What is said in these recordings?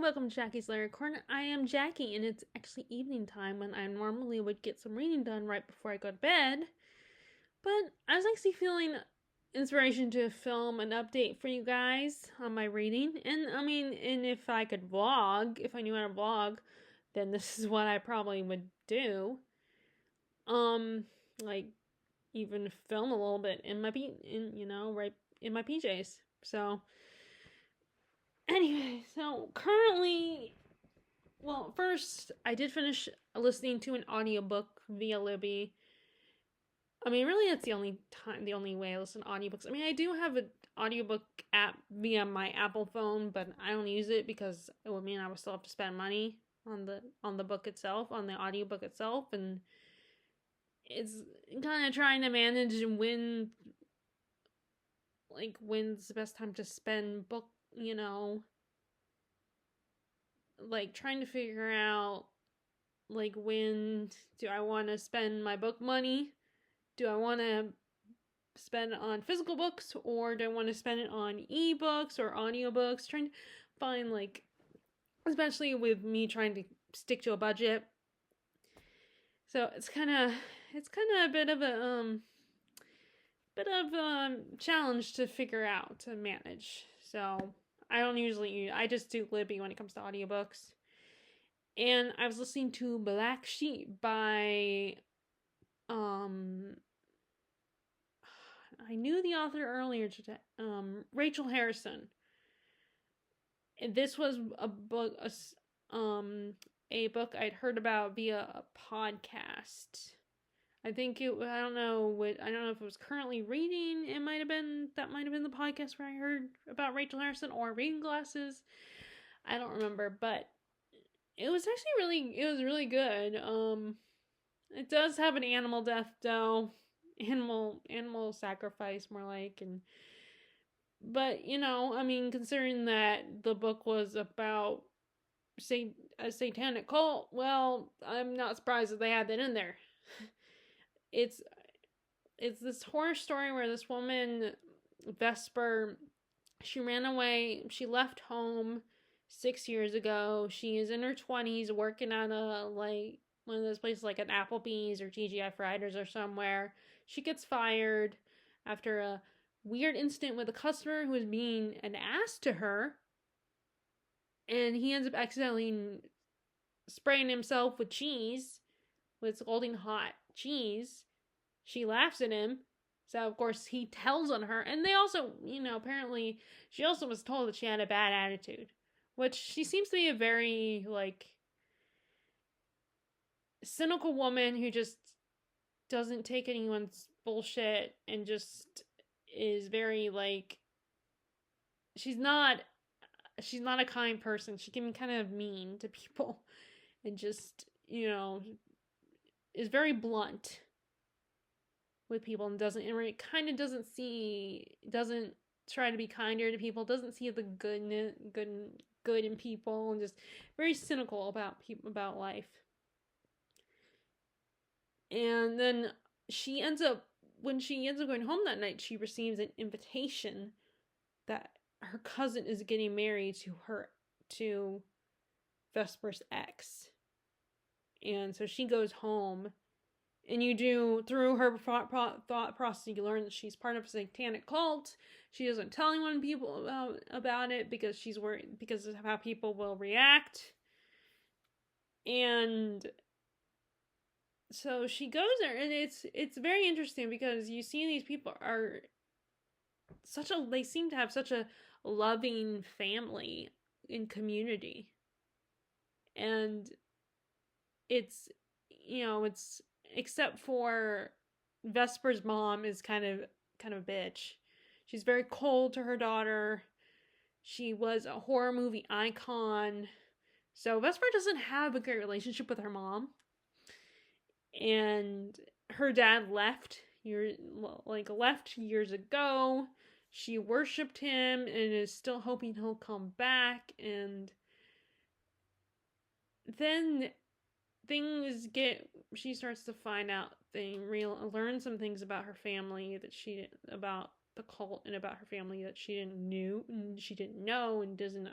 welcome to Jackie's Lyric Corner. I am Jackie, and it's actually evening time when I normally would get some reading done right before I go to bed. But I was actually feeling inspiration to film an update for you guys on my reading. And if I could vlog, if I knew how to vlog, then this is what I probably would do. Like even film a little bit in my right in my PJs. So anyway, so currently, well, first, I did finish listening to an audiobook via Libby. Really, that's the only way I listen to audiobooks. I do have an audiobook app via my Apple phone, but I don't use it because it would mean I would still have to spend money on the book itself, on the audiobook itself, and it's kind of trying to manage when's the best time to spend book, like trying to figure out when do I want to spend my book money? Do I want to spend it on physical books, or do I want to spend it on ebooks or audiobooks? Trying to find especially with me trying to stick to a budget. So it's kind of a bit of a challenge to figure out, to manage. So I just do Libby when it comes to audiobooks. And I was listening to Black Sheep by I knew the author earlier today, Rachel Harrison. And this was a book I'd heard about via a podcast. I don't know if it was currently reading. Might have been the podcast where I heard about Rachel Harrison, or Reading Glasses. I don't remember, but it was actually really good. It does have an animal death though. Animal sacrifice more like, but considering that the book was about a satanic cult, well, I'm not surprised that they had that in there. It's this horror story where this woman, Vesper, she ran away. She left home 6 years ago. She is in her 20s working at one of those places like an Applebee's or TGI Fridays or somewhere. She gets fired after a weird incident with a customer who was being an ass to her. And he ends up accidentally spraying himself with cheese, with scalding hot cheese. She laughs at him. So, of course, he tells on her. And they also, apparently, she also was told that she had a bad attitude. Which she seems to be a very, cynical woman who just doesn't take anyone's bullshit and just is very, she's not a kind person. She can be kind of mean to people and just, is very blunt with people and doesn't try to be kinder to people, doesn't see the good in people, and just very cynical about life. And then when she ends up going home that night, she receives an invitation that her cousin is getting married to Vesper's ex. And so she goes home, and through her thought process, you learn that she's part of a satanic cult. She doesn't tell anyone about it because she's worried because of how people will react. And so she goes there, and it's very interesting because you see these people they seem to have such a loving family and community. And it's except for Vesper's mom is kind of a bitch. She's very cold to her daughter. She was a horror movie icon. So Vesper doesn't have a great relationship with her mom. And her dad left years ago. She worshipped him and is still hoping he'll come back. And then she starts to find out learn some things about her family about the cult and about her family that she didn't know and doesn't.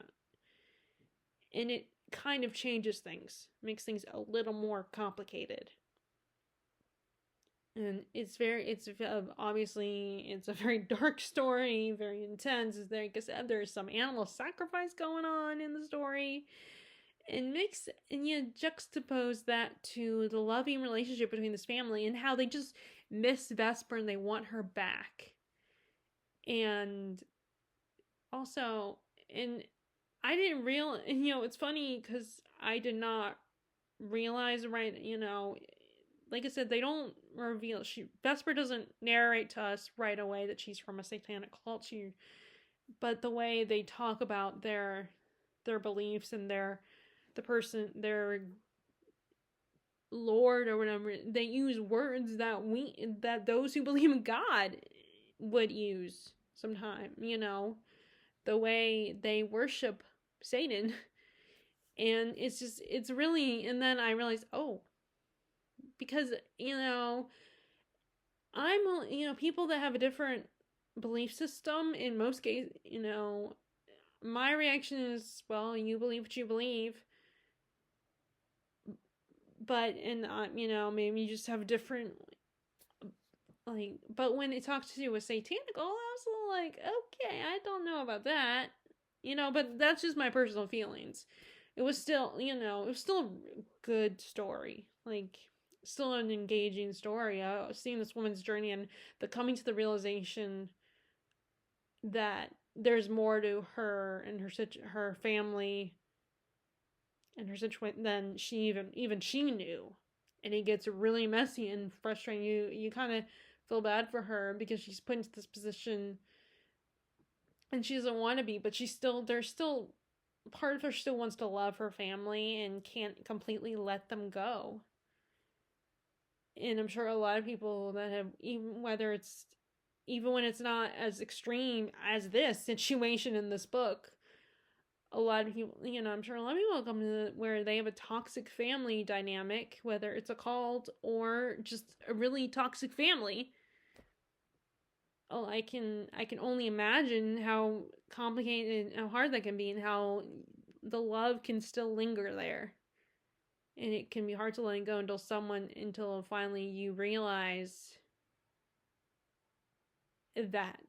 and it kind of changes things, makes things a little more complicated. And obviously it's a very dark story, very intense. Like I said, there's some animal sacrifice going on in the story, and you juxtapose that to the loving relationship between this family and how they just miss Vesper and they want her back. And also, and I didn't realize, it's funny because I did not realize, right, like I said, they don't reveal, Vesper doesn't narrate to us right away that she's from a satanic cult, but the way they talk about their beliefs and their Lord or whatever, they use words that those who believe in God would use sometime, the way they worship Satan. And it's really, and then I realized, because, people that have a different belief system, in most cases, my reaction is, well, you believe what you believe. But, and, maybe you just have a different, but when it talks to do with satanic, I was a little like, okay, I don't know about that, but that's just my personal feelings. It was still, a good story, still an engaging story. I was seeing this woman's journey and the coming to the realization that there's more to her and her family and her situation than she knew. And it gets really messy and frustrating. You kind of feel bad for her because she's put into this position and she doesn't want to be, but there's still part of her still wants to love her family and can't completely let them go. And I'm sure a lot of people that have, even when it's not as extreme as this situation in this book, a lot of people, I'm sure a lot of people come to where they have a toxic family dynamic, whether it's a cult or just a really toxic family. I can only imagine how complicated and how hard that can be, and how the love can still linger there. And it can be hard to let go until finally you realize that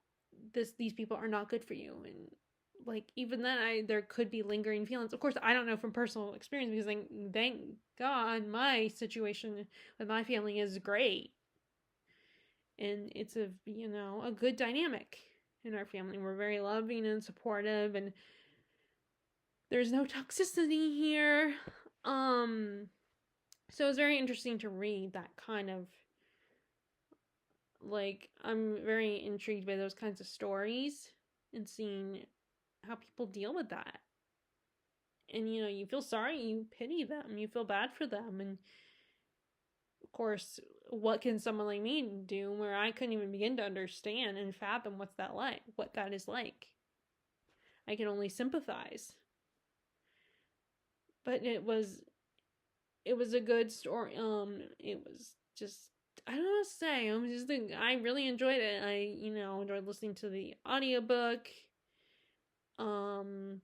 these people are not good for you. And even then, there could be lingering feelings. Of course, I don't know from personal experience, because thank God my situation with my family is great. And it's a good dynamic in our family. We're very loving and supportive, and there's no toxicity here. So it's very interesting to read that kind of, I'm very intrigued by those kinds of stories and seeing how people deal with that. And, you feel sorry, you pity them, you feel bad for them. And, of course, what can someone like me do where I couldn't even begin to understand and fathom what that is like? I can only sympathize. But it was a good story. It was just, I don't know what to say. I really enjoyed it. I, enjoyed listening to the audiobook. And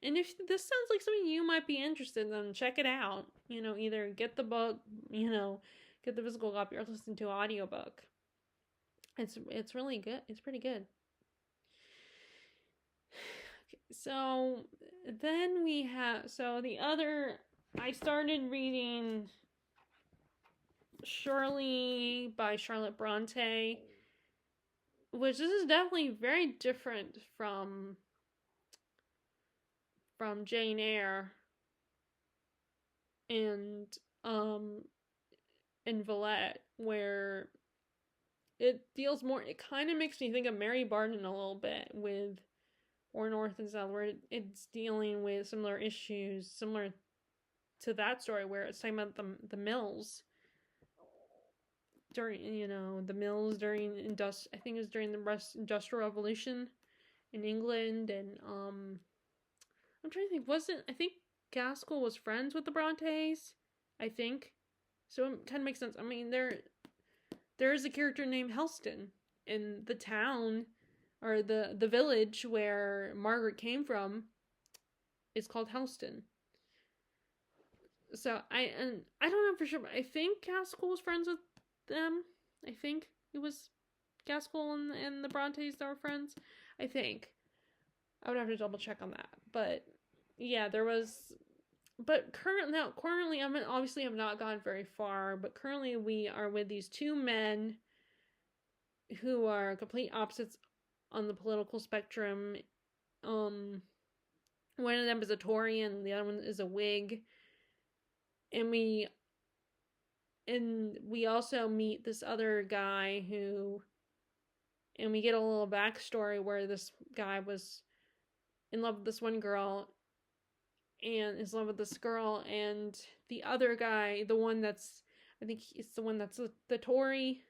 if this sounds like something you might be interested in, then check it out. Either get the book, get the physical copy, or listen to an audiobook. It's really good. It's pretty good. Okay, so then I started reading Shirley by Charlotte Bronte, which this is definitely very different from Jane Eyre and Villette, where it deals more, it kind of makes me think of Mary Barton a little bit with Or North and South, where it's dealing with similar issues, similar to that story, where it's talking about the mills during, the mills during I think it was during the Industrial Revolution in England. And I'm trying to think, I think Gaskell was friends with the Brontes, I think. So it kind of makes sense. I mean, there is a character named Helston in the town, or the village where Margaret came from. is called Helston. So I don't know for sure, but I think Gaskell was friends with them. I think it was Gaskell and the Brontes that were friends. I think. I would have to double check on that. But yeah, there was. But currently, I mean, obviously, I've not gone very far. But currently, we are with these two men who are complete opposites on the political spectrum. One of them is a Tory, and the other one is a Whig. And we also meet this other guy and we get a little backstory where this guy was in love with this one girl and is in love with this girl, and the other guy, the one that's, I think it's the one that's the Tory,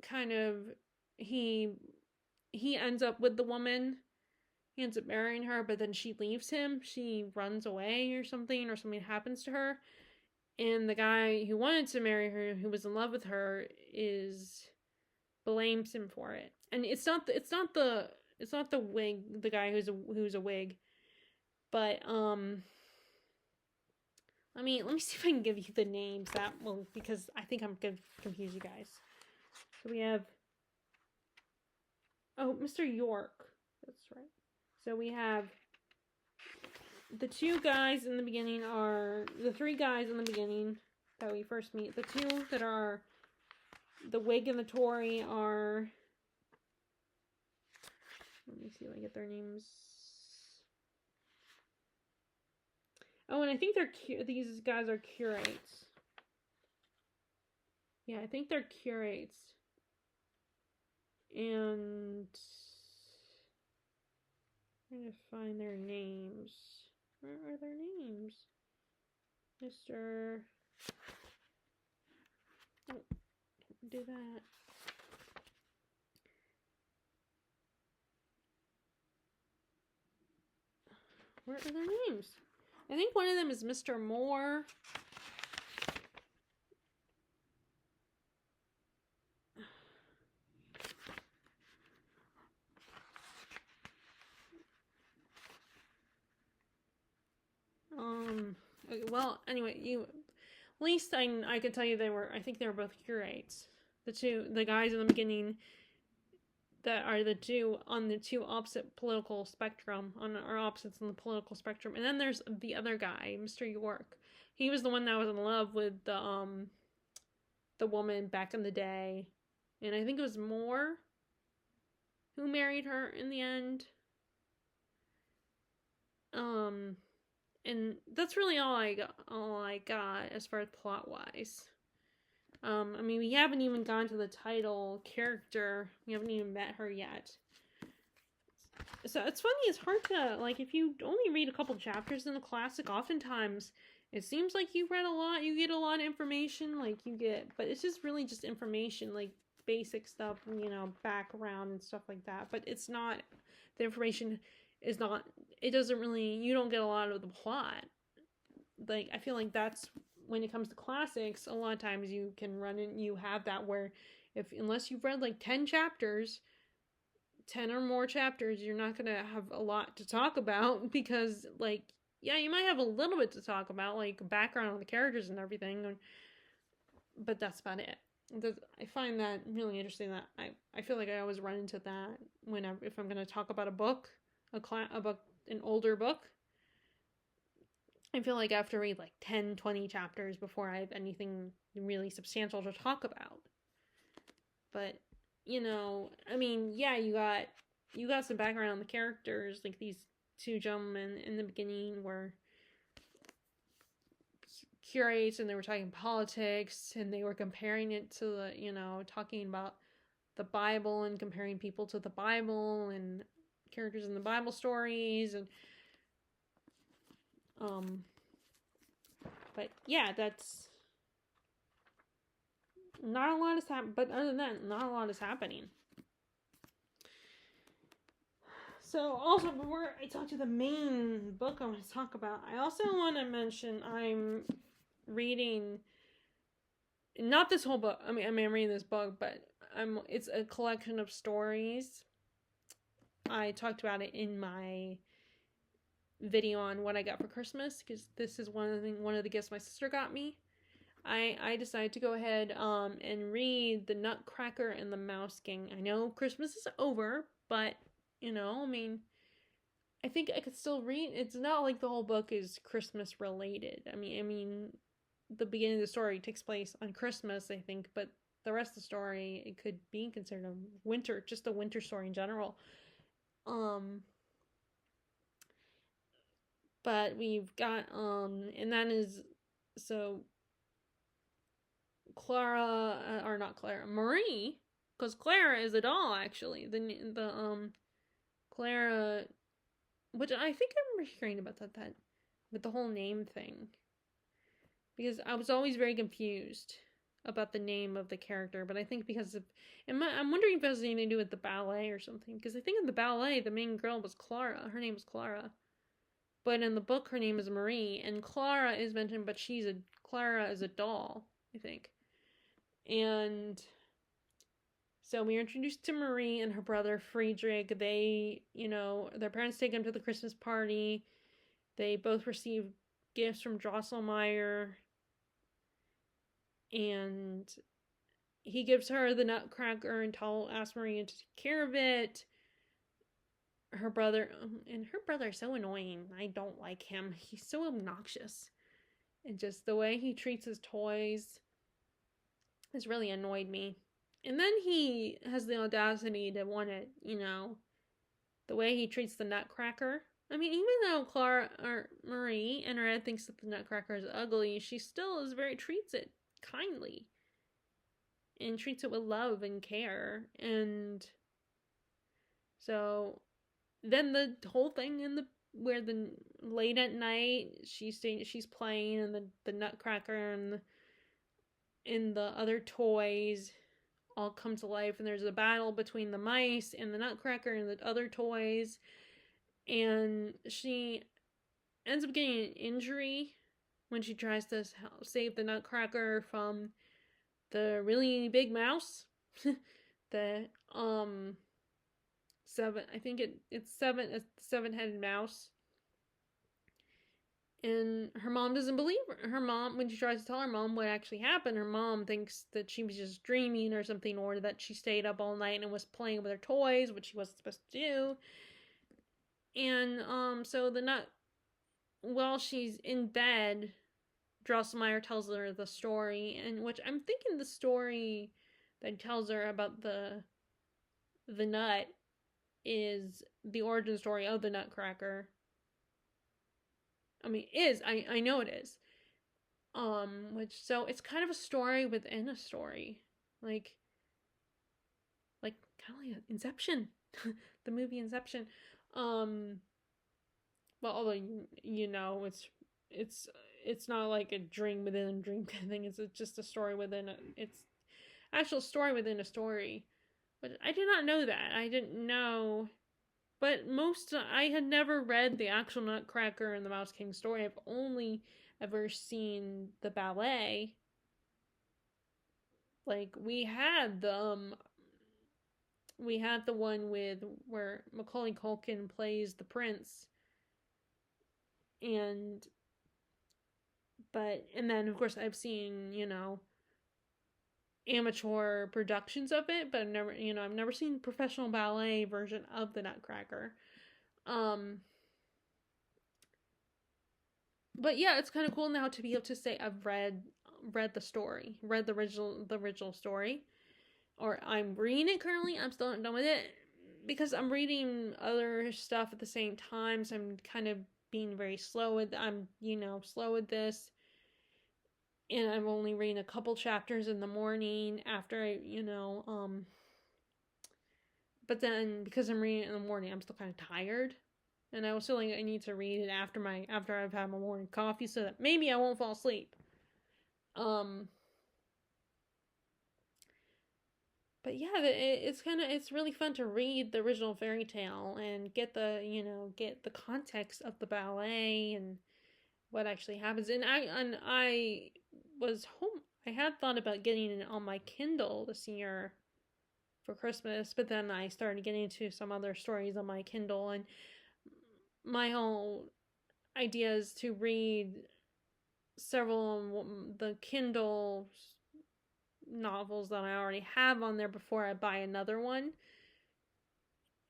kind of, he ends up with the woman. He ends up marrying her, but then she leaves him. She runs away or something happens to her. And the guy who wanted to marry her, who was in love with her, blames him for it. And it's not the Whig, the guy who's a Whig. But let me see if I can give you the names because I think I'm gonna confuse you guys. So we have Mr. York. That's right. So we have the two guys in the beginning are the three guys in the beginning that we first meet. The two that are the Whig and the Tory are, let me see if I get their names. Oh, and I think these guys are curates. Yeah, I think they're curates. And I'm trying to find their names. Where are their names? Mr. Oh, do that. Where are their names? I think one of them is Mr. Moore. Well, anyway, at least I can tell you I think they were both curates. The guys in the beginning that are the two on the two opposite political spectrum, or opposites on the political spectrum. And then there's the other guy, Mr. York. He was the one that was in love with the woman back in the day. And I think it was Moore who married her in the end. And that's really all I got as far as plot wise. I mean, we haven't even gone to the title character. We haven't even met her yet. So it's funny, it's hard to, if you only read a couple chapters in a classic, oftentimes it seems like you read a lot, you get a lot of information, but it's just really just information, basic stuff, background and stuff like that. But it's not, the information is not, it doesn't really, you don't get a lot of the plot. I feel like that's, when it comes to classics, a lot of times you can you have that where unless you've read 10 chapters, 10 or more chapters, you're not going to have a lot to talk about because, yeah, you might have a little bit to talk about, background on the characters and everything, but that's about it. I find that really interesting that I feel like I always run into that if I'm going to talk about a book, an older book. I feel like I have to read 10, 20 chapters before I have anything really substantial to talk about. But, I mean, yeah, you got some background on the characters, these two gentlemen in the beginning were curates and they were talking politics and they were comparing it to talking about the Bible and comparing people to the Bible and characters in the Bible stories and but yeah, that's not a lot is happening. But other than that, not a lot is happening. So also, before I talk to the main book I want to talk about, I also want to mention I'm reading, not this whole book. I mean, I'm reading this book, but it's a collection of stories. I talked about it in my video on what I got for Christmas, because this is one of the gifts my sister got me. I decided to go ahead and read The Nutcracker and the Mouse King. I know Christmas is over, but I mean, I think I could still read. It's not like the whole book is Christmas related. I mean, the beginning of the story takes place on Christmas, I think, but the rest of the story, it could be considered a winter, just a winter story in general. But we've got and that is so Clara, or not Clara, Marie, because Clara is a doll actually. The Clara, which I think I remember hearing about that with the whole name thing, because I was always very confused about the name of the character, but I think because of, I'm wondering if it has anything to do with the ballet or something, because I think in the ballet the main girl was Clara, her name was Clara, but in the book her name is Marie, and Clara is mentioned, but Clara is a doll, I think. And so we are introduced to Marie and her brother Friedrich. They, their parents take them to the Christmas party. They both receive gifts from Drosselmeyer. And he gives her the Nutcracker and asks Marie to take care of it. Her brother is so annoying. I don't like him. He's so obnoxious. And just the way he treats his toys has really annoyed me. And then he has the audacity to want it, the way he treats the Nutcracker. I mean, even though Marie in her head thinks that the Nutcracker is ugly, she still treats it kindly. And treats it with love and care. And so then the whole thing where the late at night she's playing, and the Nutcracker and the other toys all come to life, and there's a battle between the mice and the Nutcracker and the other toys, and she ends up getting an injury when she tries to save the Nutcracker from the really big mouse. The it's a 7-headed mouse. And her mom doesn't believe her. Her mom, when she tries to tell her mom what actually happened, her mom thinks that she was just dreaming or something, or that she stayed up all night and was playing with her toys, which she wasn't supposed to do. And so while she's in bed, Drosselmeyer tells her the story, and which I'm thinking the story that he tells her about the nut is the origin story of the Nutcracker. I mean, I know it is. So it's kind of a story within a story. Like kind of like Inception. The movie Inception. Well, although, it's not like a dream within a dream kind of thing. It's just a story within it's actual story within a story. But I did not know that. I didn't know. But I had never read the actual Nutcracker and the Mouse King story. I've only ever seen the ballet. Like, we had the one where Macaulay Culkin plays the prince. And then of course I've seen, amateur productions of it, but I've never seen professional ballet version of the Nutcracker. But yeah, it's kind of cool now to be able to say I've read the story, read the original story, or I'm reading it currently. I'm still not done with it because I'm reading other stuff at the same time, so I'm kind of being very slow with this. And I'm only reading a couple chapters in the morning after but then because I'm reading it in the morning, I'm still kind of tired. And I was feeling I need to read it after I've had my morning coffee so that maybe I won't fall asleep. But yeah, it's really fun to read the original fairy tale and get the context of the ballet and what actually happens. And I was home. I had thought about getting it on my Kindle this year for Christmas, but then I started getting into some other stories on my Kindle, and my whole ideas to read several the Kindle novels that I already have on there before I buy another one.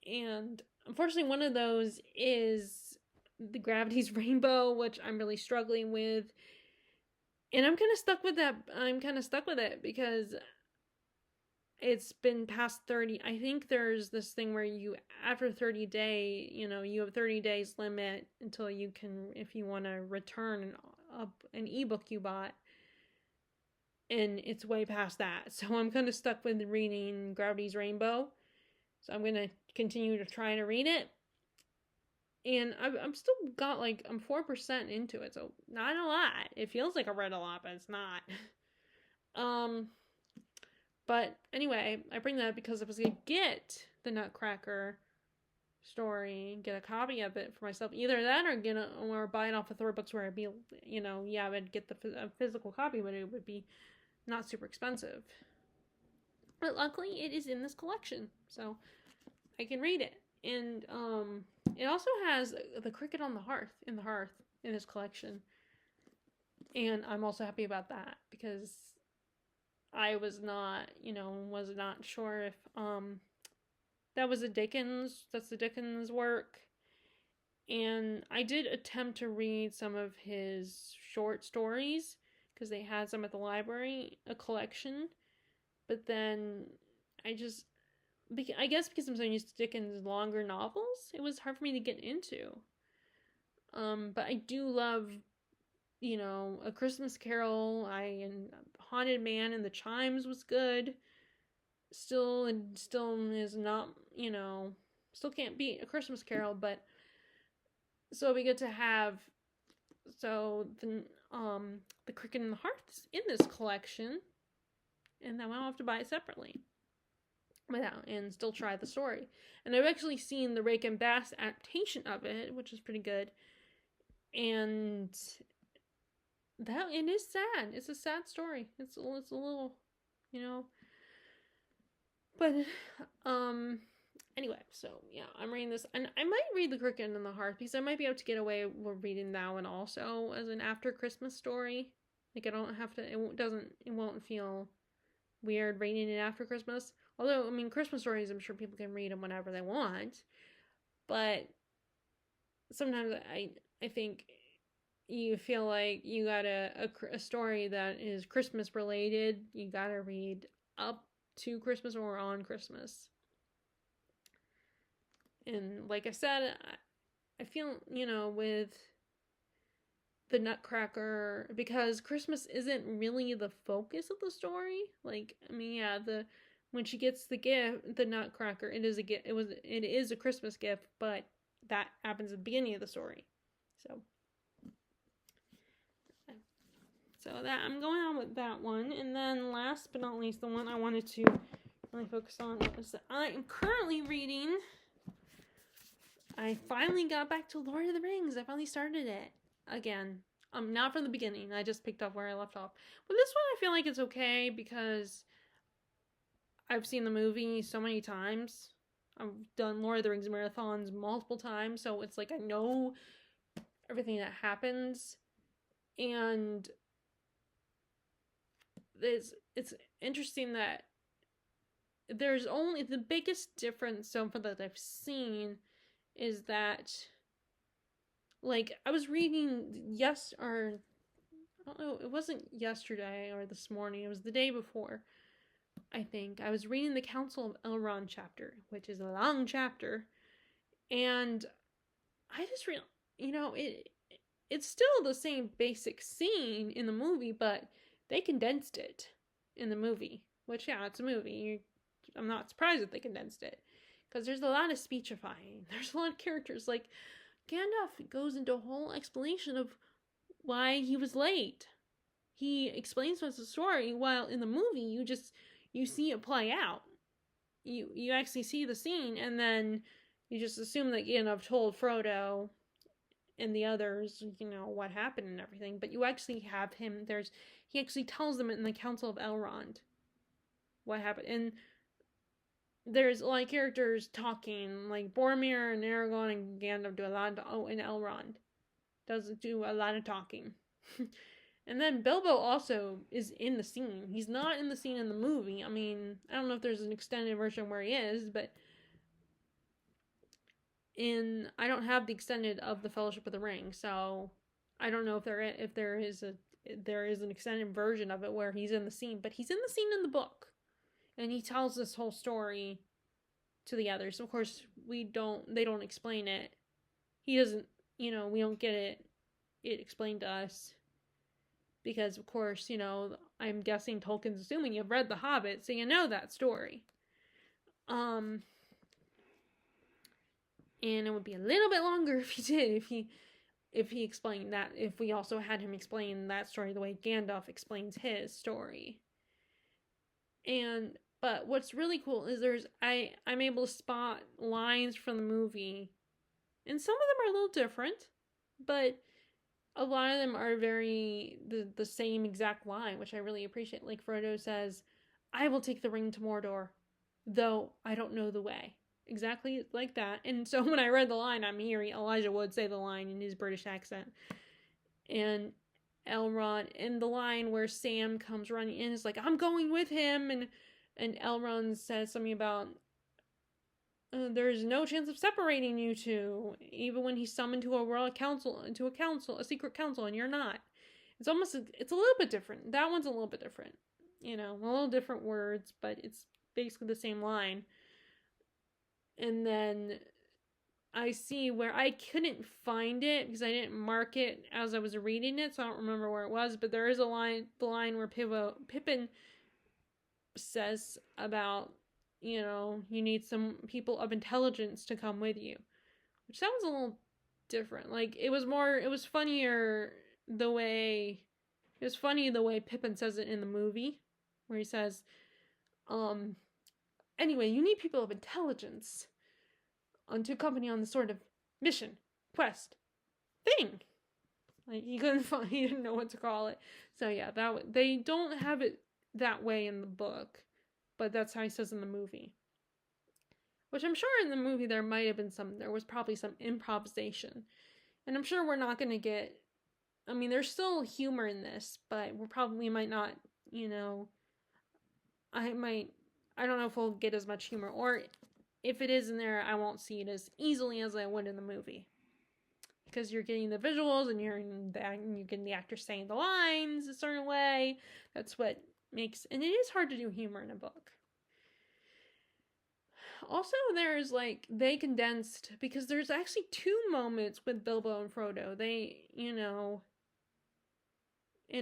And unfortunately, one of those is the Gravity's Rainbow, which I'm really struggling with. And I'm kind of stuck with that. I'm kind of stuck with it because it's been past 30. I think there's this thing where you, after 30 day, you have 30 days limit until you can, if you want to return an ebook you bought. And it's way past that. So I'm kind of stuck with reading Gravity's Rainbow. So I'm going to continue to try to read it. And I'm still got I'm 4% into it. So not a lot. It feels like I read a lot, but it's not. But anyway, I bring that up because I was going to get the Nutcracker story, get a copy of it for myself. Either that or buy it off of Thor Books where I'd be, I would get the physical copy, but it would be not super expensive. But luckily, it is in this collection, so I can read it. And it also has the Cricket on the Hearth in this collection, and I'm also happy about that because I was not sure if that's the Dickens work. And I did attempt to read some of his short stories because they had some at the library, a collection. But then I guess because I'm so used to Dickens' longer novels, it was hard for me to get into. But I do love, A Christmas Carol. And Haunted Man and the Chimes was good. Still is not, still can't beat A Christmas Carol, but so it'll be good to have. So the Cricket and the Hearth is in this collection, and then I don't have to buy it separately. And still try the story. And I've actually seen the Rankin Bass adaptation of it, which is pretty good. And it is sad. It's a sad story. It's a little, But anyway, so yeah, I'm reading this, and I might read The Cricket and the Hearth because I might be able to get away with reading that one also as an after Christmas story. I don't have to. It won't feel weird reading it after Christmas. Although, Christmas stories, I'm sure people can read them whenever they want. But sometimes I think you feel like you got a story that is Christmas related. You gotta read up to Christmas or on Christmas. And like I said, I feel, with the Nutcracker, because Christmas isn't really the focus of the story. When she gets the gift, the Nutcracker, it is a Christmas gift, but that happens at the beginning of the story. So that I'm going on with that one. And then last but not least, the one I wanted to really focus on was that I am currently reading. I finally got back to Lord of the Rings. I finally started it again. Not from the beginning. I just picked up where I left off. But this one I feel like it's okay because I've seen the movie so many times. I've done Lord of the Rings marathons multiple times, so it's like I know everything that happens. And it's interesting that there's only the biggest difference so far that I've seen is that, I was reading I don't know, it wasn't yesterday or this morning, it was the day before, I think. I was reading the Council of Elrond chapter, which is a long chapter, and I just it's still the same basic scene in the movie, but they condensed it in the movie, which, yeah, it's a movie. I'm not surprised that they condensed it, because there's a lot of speechifying. There's a lot of characters. Gandalf goes into a whole explanation of why he was late. He explains what's the story, while in the movie, you see it play out. You actually see the scene, and then you just assume that Gandalf told Frodo and the others, what happened and everything. But you actually have him, he actually tells them in the Council of Elrond what happened. And there's a lot of characters talking, like Boromir and Aragorn and Gandalf do a lot, and Elrond. doesn't do a lot of talking. And then Bilbo also is in the scene. He's not in the scene in the movie. I mean, I don't know if there's an extended version where he is, but I don't have the extended of the Fellowship of the Ring, so I don't know if there is an extended version of it where he's in the scene, but he's in the scene in the book, and he tells this whole story to the others. Of course, they don't explain it. He doesn't, we don't get it explained to us. Because, of course, I'm guessing Tolkien's assuming you've read The Hobbit, so you know that story. And it would be a little bit longer if he did, if he explained that, if we also had him explain that story the way Gandalf explains his story. But what's really cool is I'm able to spot lines from the movie, and some of them are a little different, but a lot of them are very the same exact line, which I really appreciate. Like Frodo says, "I will take the ring to Mordor, though I don't know the way." Exactly like that. And so when I read the line, I'm hearing Elijah Wood say the line in his British accent. And Elrond, and the line where Sam comes running in is like, "I'm going with him," and Elrond says something about there's no chance of separating you two, even when he's summoned to a secret council, and you're not. It's a little bit different. That one's a little bit different. A little different words, but it's basically the same line. And then I see where I couldn't find it because I didn't mark it as I was reading it, so I don't remember where it was, but there is the line where Pippin says about, you need some people of intelligence to come with you, which sounds a little different. Like, it was funnier the way Pippin says it in the movie, where he says, anyway, you need people of intelligence to accompany on this sort of mission, quest, thing. Like, he didn't know what to call it. So yeah, they don't have it that way in the book, but that's how he says in the movie. Which I'm sure in the movie there was probably some improvisation. And I'm sure we're not going to get, there's still humor in this, but we might not, I don't know if we'll get as much humor, or if it is in there, I won't see it as easily as I would in the movie. Because you're getting the visuals, and you're getting the actors saying the lines a certain way. That's what makes, and it is hard to do humor in a book. Also, there's they condensed, because there's actually 2 moments with Bilbo and Frodo. They, and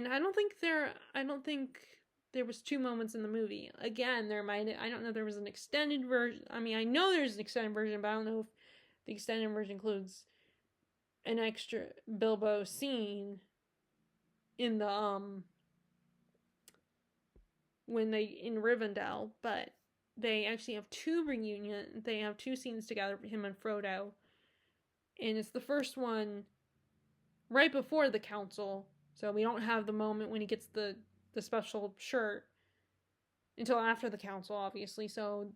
I don't think there was 2 moments in the movie. Again, I don't know if there was an extended version. I know there's an extended version, but I don't know if the extended version includes an extra Bilbo scene in the, in Rivendell, but they actually have 2 they have 2 scenes together, him and Frodo, and it's the first one right before the council, so we don't have the moment when he gets the special shirt until after the council, obviously. So,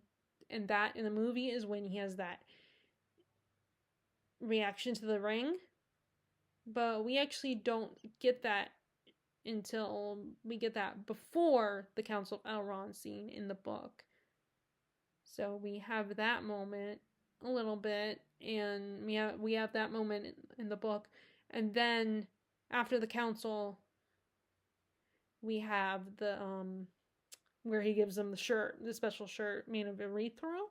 and that in the movie is when he has that reaction to the ring, but we actually don't get that until we get that before the Council of Elrond scene in the book. So we have that moment a little bit, and we have that moment in the book, and then after the council, we have the where he gives them the special shirt made of erythrol.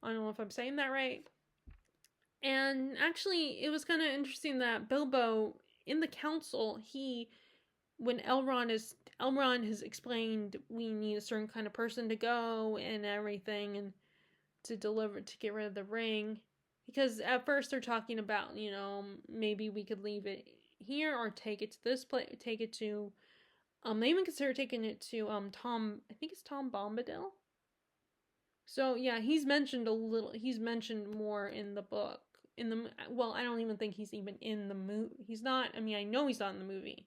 I don't know if I'm saying that right. And actually, it was kind of interesting that Bilbo, in the council, when Elrond has explained we need a certain kind of person to go and everything, and to get rid of the ring, because at first they're talking about, maybe we could leave it here or take it to this place, take it to, they even consider taking it to, Tom Bombadil. So yeah, he's mentioned more in the book. I don't even think he's even in the movie. He's not, I know he's not in the movie.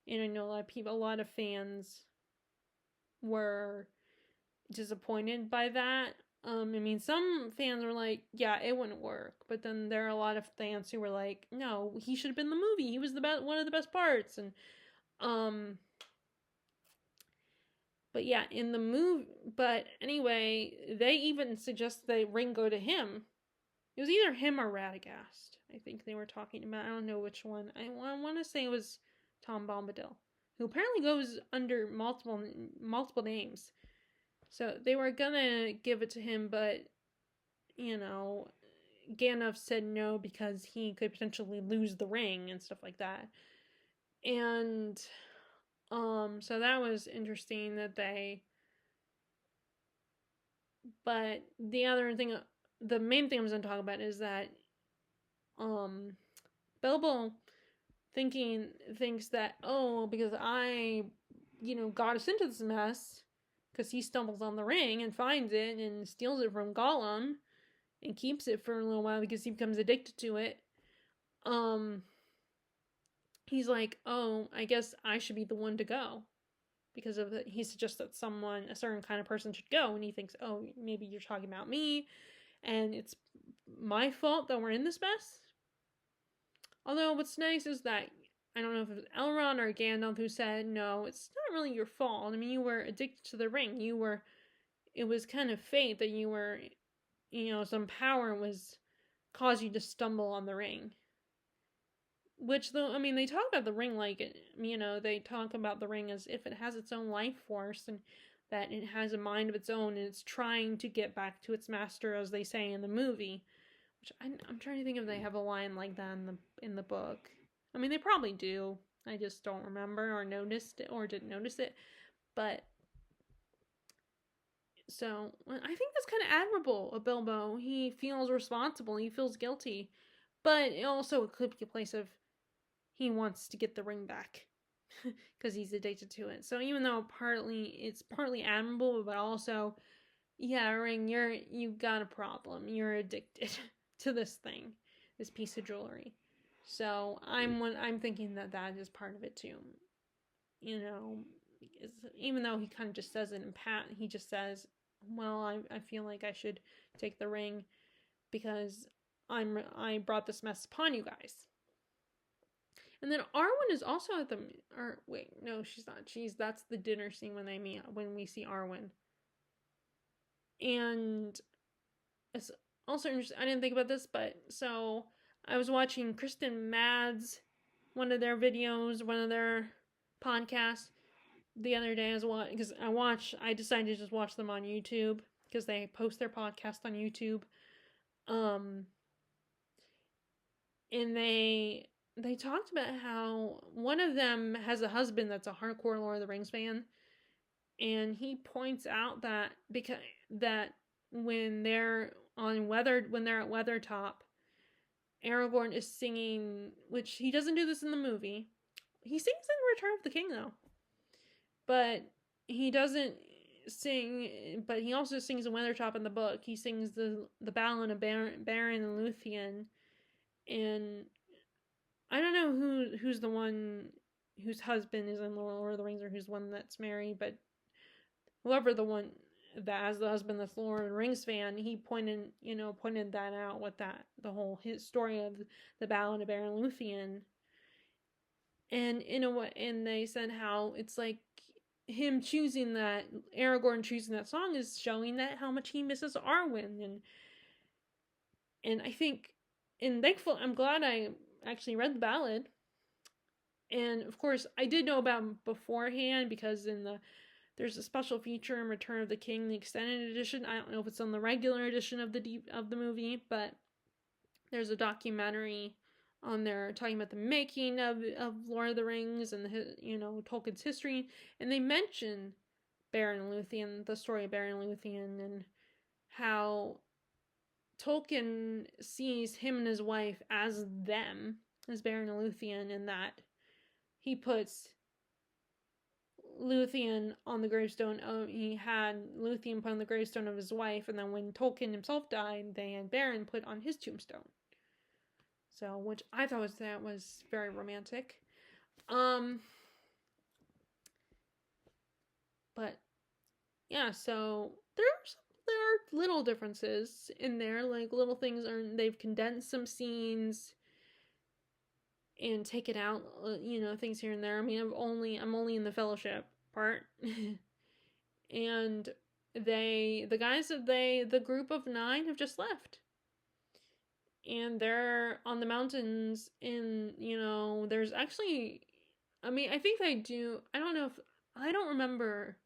And I know a lot of fans were disappointed by that. I mean, some fans were like, yeah, it wouldn't work. But then there are a lot of fans who were like, no, he should have been the movie. He was the best, one of the best parts. And, um, but yeah, in the movie, but anyway, they even suggest that Ring go to him. It was either him or Radagast. I think they were talking about. I don't know which one. I want to say it was Tom Bombadil, who apparently goes under multiple names. So they were gonna give it to him, but you know, Gandalf said no because he could potentially lose the ring and stuff like that. And so that was interesting that they, but the other thing, the main thing I was going to talk about is that Bilbo thinks that, oh, because I got us into this mess, because he stumbles on the ring and finds it and steals it from Gollum and keeps it for a little while because he becomes addicted to it. He's like, oh, I guess I should be the one to go, because of he suggests that a certain kind of person should go, and he thinks, oh, maybe you're talking about me, and it's my fault that we're in this mess. Although what's nice is that, I don't know if it was Elrond or Gandalf who said, no, it's not really your fault. I mean, you were addicted to the ring. It was kind of fate that you were, some power was caused you to stumble on the ring. Which, though, I mean, they talk about the ring like, they talk about the ring as if it has its own life force and that it has a mind of its own and it's trying to get back to its master, as they say in the movie. Which I'm trying to think if they have a line like that in the book. I mean, they probably do. I just don't remember or noticed it or didn't notice it. But so I think that's kind of admirable of Bilbo. He feels responsible. He feels guilty, but also it could be a place of he wants to get the ring back because he's addicted to it. So even though it's partly admirable, but also, yeah, Ring, you got a problem. You're addicted to this thing, this piece of jewelry. So I'm thinking that is part of it too. Even though he kind of just says it in pat, he just says, "Well, I feel like I should take the ring because I brought this mess upon you guys." And then Arwen is also at the. Or wait, no, she's not. That's the dinner scene when we see Arwen. And it's also interesting. I didn't think about this, but so I was watching Kristen Madd's one of their videos, one of their podcasts the other day as well, because I decided to just watch them on YouTube because they post their podcast on YouTube. And they talked about how one of them has a husband that's a hardcore Lord of the Rings fan, and he points out that when they're at Weathertop, Aragorn is singing, which he doesn't do this in the movie. He sings in Return of the King though, but he doesn't sing. But he also sings in Weathertop in the book. He sings the Ballad of Beren and Luthien, and I don't know who's the one whose husband is in Lord of the Rings or who's the one that's married, but whoever the one that has the husband that's Lord of the Rings fan, he pointed that out with the whole his story of the Ballad of Beren and Luthien. And and they said how it's like him choosing Aragorn choosing that song is showing that how much he misses Arwen, and I think, and I'm glad I actually read the ballad. And of course, I did know about him beforehand because there's a special feature in Return of the King, the extended edition. I don't know if it's on the regular edition of the movie, but there's a documentary on there talking about the making of Lord of the Rings and Tolkien's history, and they mention Beren and Luthien, the story of Beren and Luthien, and how Tolkien sees him and his wife as Beren and Luthien, and that he puts Luthien on the gravestone. He had Luthien put on the gravestone of his wife, and then when Tolkien himself died, they had Beren put on his tombstone. So, which I thought was very romantic. But yeah, so there are little differences in there, like little things they've condensed some scenes and taken out, things here and there. I mean, I'm only in the Fellowship part, and the group of 9 have just left, and they're on the mountains. In there's actually, I mean, I think they do. I don't know if I don't remember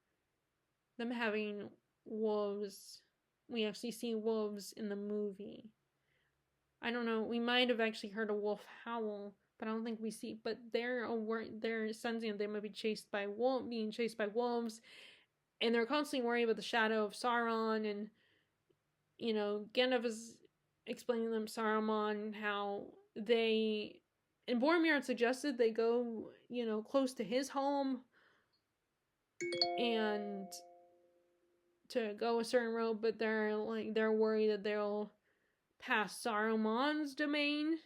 them having wolves. We actually see wolves in the movie. I don't know. We might have actually heard a wolf howl, but I don't think we see. But they're sensing they might be being chased by wolves, and they're constantly worried about the shadow of Sauron. And Gandalf is explaining to them Saruman, how and Boromir had suggested they go close to his home and to go a certain road, but they're worried that they'll pass Saruman's domain,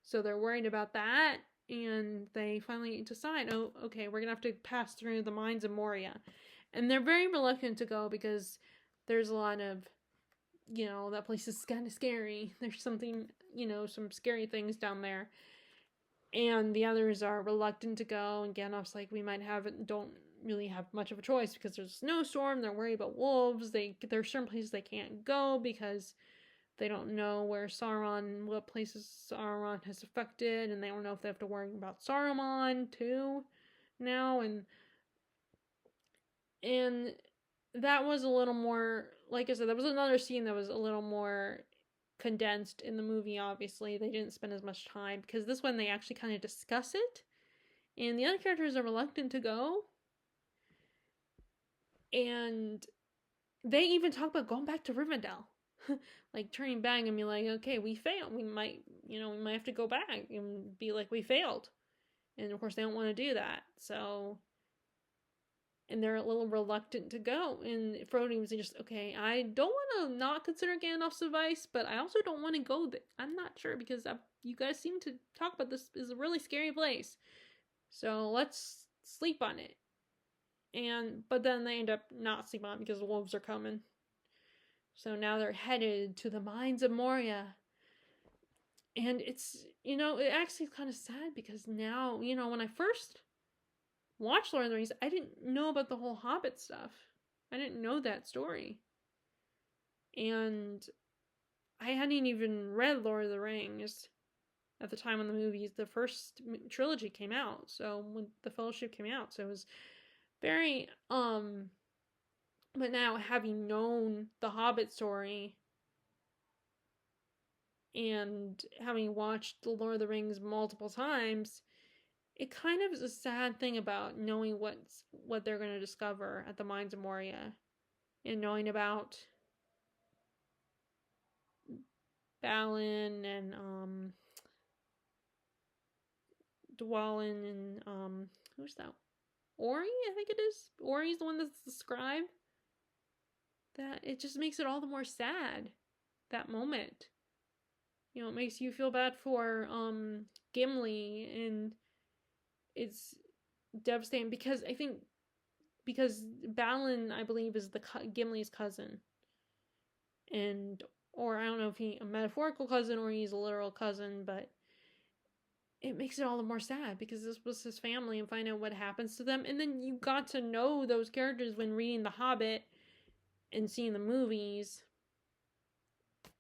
so they're worried about that. And they finally decide, oh, okay, we're gonna have to pass through the mines of Moria, and they're very reluctant to go because there's a lot of, that place is kind of scary. There's something, some scary things down there, and the others are reluctant to go. And Gandalf's like, we don't really have much of a choice because there's a snowstorm. They're worried about wolves. There are certain places they can't go because they don't know what places Sauron has affected, and they don't know if they have to worry about Saruman too now. And that was a little more, like I said, that was another scene that was a little more condensed in the movie. Obviously, they didn't spend as much time, because this one they actually kind of discuss it, and the other characters are reluctant to go. And they even talk about going back to Rivendell. Like turning back and be like, okay, we failed. We might have to go back and be like, we failed. And of course they don't want to do that. So, and they're a little reluctant to go. And Frodo was just, okay, I don't want to not consider Gandalf's advice, but I also don't want to go there. I'm not sure, because you guys seem to talk about this is a really scary place. So let's sleep on it. But then they end up not sleeping on it because the wolves are coming. So now they're headed to the mines of Moria. And it's, it actually is kind of sad, because now, when I first watched Lord of the Rings, I didn't know about the whole Hobbit stuff. I didn't know that story. And I hadn't even read Lord of the Rings at the time when the first trilogy came out. So when the Fellowship came out. So it was very, but now, having known the Hobbit story and having watched The Lord of the Rings multiple times, it kind of is a sad thing about knowing what they're going to discover at the Mines of Moria, and knowing about Balin and Dwalin and who's that? Ori, I think it is. Ori's the one that's the scribe. That it just makes it all the more sad, that moment. It makes you feel bad for Gimli, and it's devastating because Balin, I believe, is Gimli's cousin, or I don't know if he's a metaphorical cousin or he's a literal cousin, but it makes it all the more sad because this was his family, and find out what happens to them. And then you got to know those characters when reading The Hobbit and seeing the movies.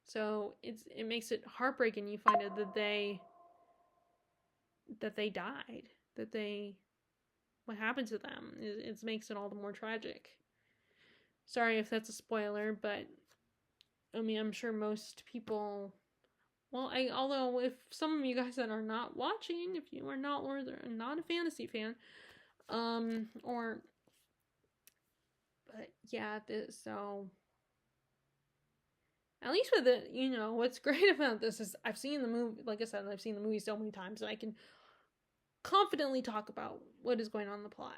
So it makes it heartbreaking. You find out that they died, what happened to them. It makes it all the more tragic. Sorry if that's a spoiler, but I mean, I'm sure most people, although if some of you guys that are not watching, if you are not a fantasy fan, but yeah, so at least with it, what's great about this is I've seen the movie, like I said, I've seen the movie so many times, and I can confidently talk about what is going on in the plot.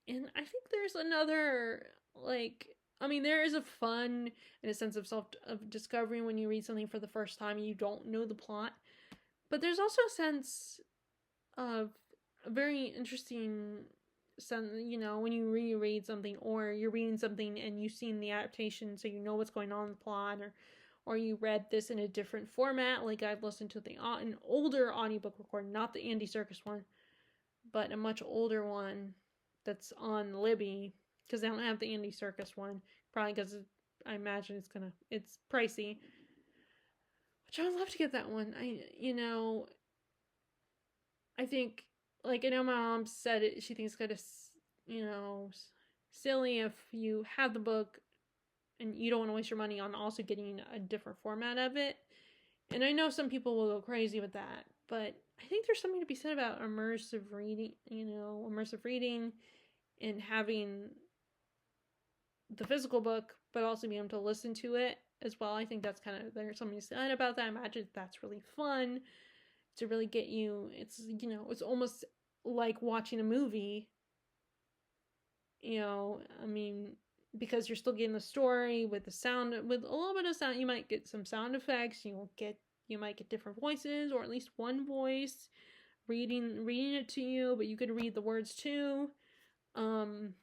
And I think there's another, there is a fun, in a sense of discovery when you read something for the first time and you don't know the plot. But there's also a sense of a very interesting when you reread something, or you're reading something and you've seen the adaptation, so you know what's going on in the plot, or you read this in a different format. Like, I've listened to an older audiobook recording, not the Andy Serkis one, but a much older one that's on Libby, because they don't have the Andy Serkis one, probably because I imagine it's pricey. Which I would love to get that one. I think, like, I know my mom said it, she thinks it's kind of, silly if you have the book and you don't want to waste your money on also getting a different format of it. And I know some people will go crazy with that, but I think there's something to be said about immersive reading, and having the physical book, but also being able to listen to it as well. I think that's there's something to say about that. I imagine that's really fun to really get you. It's, it's almost like watching a movie, because you're still getting the story with the sound, with a little bit of sound. You might get some sound effects. You might get different voices, or at least one voice reading it to you, but you could read the words too. And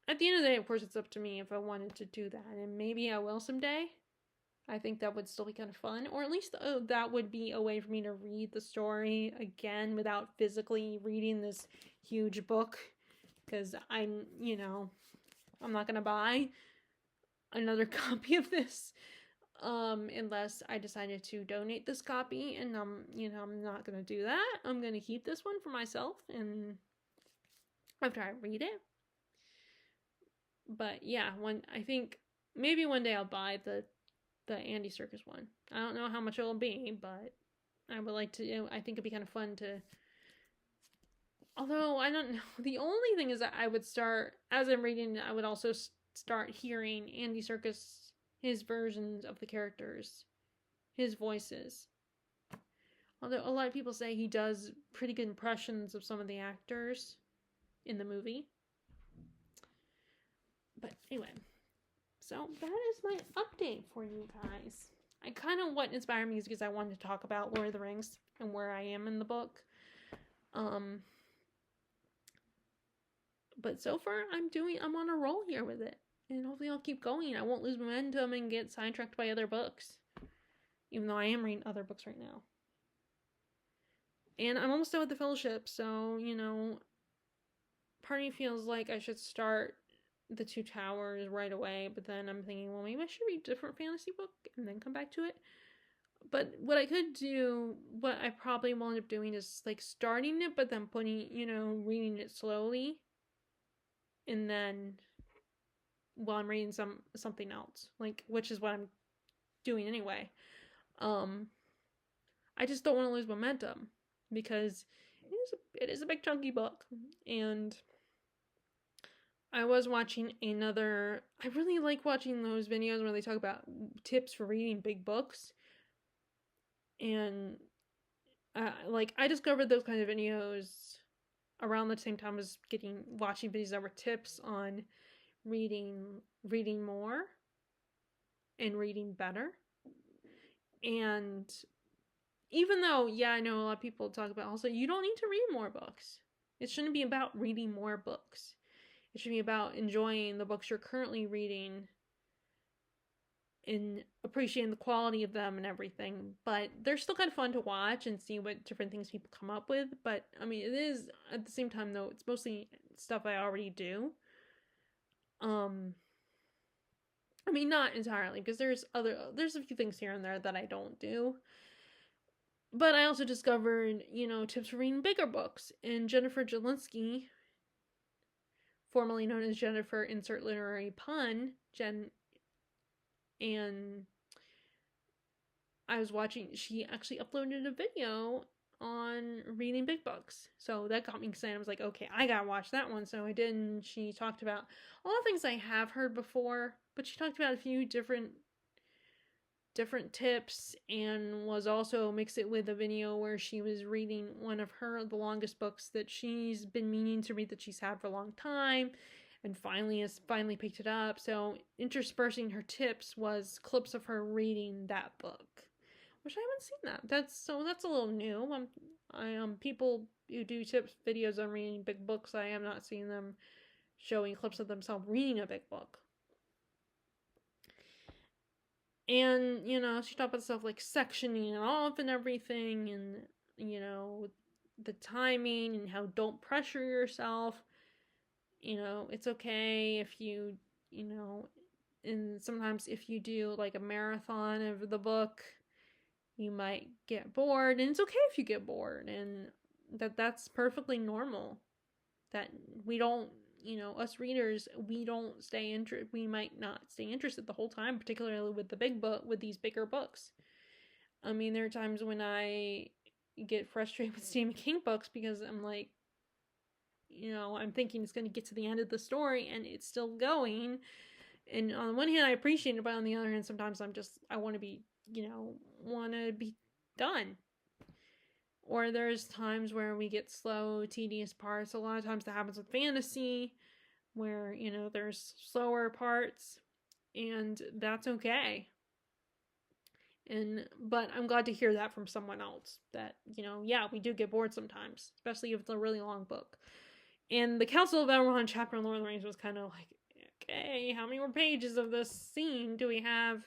at the end of the day, of course, it's up to me if I wanted to do that, and maybe I will someday. I think that would still be kind of fun, or at least that would be a way for me to read the story again without physically reading this huge book, because I'm not going to buy another copy of this unless I decided to donate this copy, and I'm not going to do that. I'm going to keep this one for myself and after I read it. But yeah, I think maybe one day I'll buy the Andy Serkis one. I don't know how much it'll be, but I would like to. I think it'd be kind of fun to. Although I don't know, the only thing is that I would start, as I'm reading, I would also start hearing Andy Serkis, his versions of the characters, his voices. Although a lot of people say he does pretty good impressions of some of the actors in the movie. But anyway, so that is my update for you guys. What inspired me is because I wanted to talk about Lord of the Rings and where I am in the book. But so far I'm on a roll here with it. And hopefully I'll keep going. I won't lose momentum and get sidetracked by other books. Even though I am reading other books right now. And I'm almost done with the Fellowship, so, part of me feels like I should start the Two Towers right away, but then I'm thinking, well, maybe I should read a different fantasy book and then come back to it. But what I could do, what I probably will end up doing is, like, starting it, but then reading it slowly. And then, while I'm reading something else, like, which is what I'm doing anyway. I just don't want to lose momentum, because it is a big chunky book, and I was watching I really like watching those videos where they talk about tips for reading big books, and I discovered those kind of videos around the same time as watching videos that were tips on reading more and reading better. And even though, I know a lot of people talk about also, you don't need to read more books. It shouldn't be about reading more books. It should be about enjoying the books you're currently reading and appreciating the quality of them and everything. But they're still kind of fun to watch and see what different things people come up with. But, it is, at the same time, though, it's mostly stuff I already do. Not entirely, because there's a few things here and there that I don't do. But I also discovered, tips for reading bigger books. And Jennifer Jelinski, formerly known as Jennifer Insert Literary Pun, and I was watching, she actually uploaded a video on reading big books. So that got me excited. I was like, okay, I gotta watch that one. So I did, and she talked about a lot of things I have heard before, but she talked about a few different tips, and was also mixed it with a video where she was reading one of the longest books that she's been meaning to read, that she's had for a long time, and finally picked it up. So interspersing her tips was clips of her reading that book, which I haven't seen that. That's a little new. People who do tips videos on reading big books, I have not seen them showing clips of themselves reading a big book. And, she talked about stuff like sectioning it off and everything, and, the timing and how don't pressure yourself. It's okay if you, and sometimes if you do like a marathon of the book, you might get bored, and it's okay if you get bored, and that's perfectly normal. That we don't, us readers, we might not stay interested the whole time, particularly with these bigger books. I mean, there are times when I get frustrated with Stephen King books because I'm like, I'm thinking it's going to get to the end of the story and it's still going. And on the one hand, I appreciate it, but on the other hand, sometimes I want to be, done. Or there's times where we get slow, tedious parts. A lot of times that happens with fantasy, where, there's slower parts, and that's okay. But I'm glad to hear that from someone else, that, yeah, we do get bored sometimes, especially if it's a really long book. And the Council of Elrond chapter in Lord of the Rings was kind of like, okay, how many more pages of this scene do we have?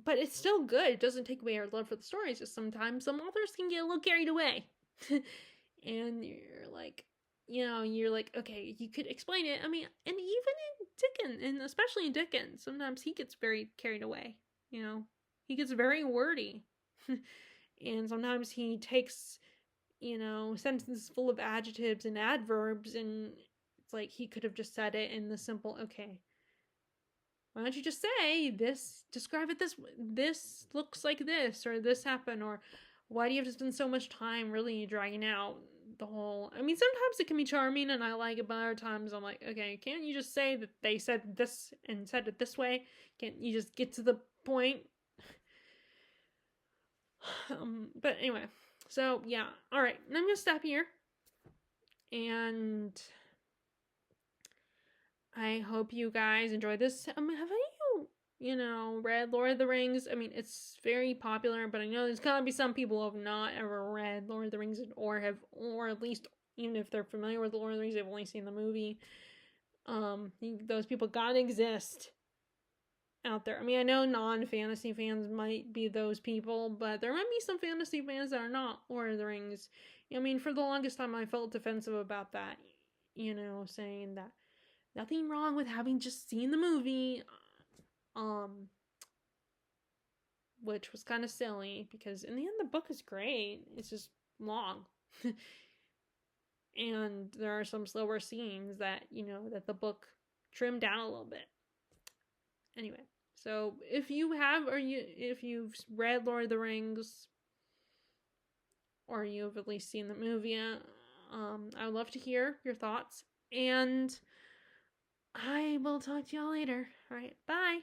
But it's still good. It doesn't take away our love for the stories. Just sometimes some authors can get a little carried away. And you're like, okay, you could explain it. I mean, and even in Dickens, and especially in Dickens, sometimes he gets very carried away. He gets very wordy. And sometimes he takes, sentences full of adjectives and adverbs, and it's like he could have just said it in the simple, okay, why don't you just say this, describe it this looks like this, or this happened, or why do you have to spend so much time really dragging out the whole, I mean, sometimes it can be charming and I like it, but other times I'm like, okay, can't you just say that they said this and said it this way? Can't you just get to the point? But anyway, so yeah, alright, I'm gonna stop here, and I hope you guys enjoyed this. Have you, read Lord of the Rings? I mean, it's very popular, but I know there's gotta be some people who have not ever read Lord of the Rings, or at least, even if they're familiar with Lord of the Rings, they've only seen the movie. Those people gotta exist out there. I mean, I know non-fantasy fans might be those people, but there might be some fantasy fans that are not Lord of the Rings. I mean, for the longest time, I felt defensive about that, saying that nothing wrong with having just seen the movie, which was kind of silly, because in the end, the book is great. It's just long. And there are some slower scenes that, that the book trimmed down a little bit. Anyway, so if you've read Lord of the Rings, or you've at least seen the movie, I would love to hear your thoughts, and I will talk to y'all later. All right, bye.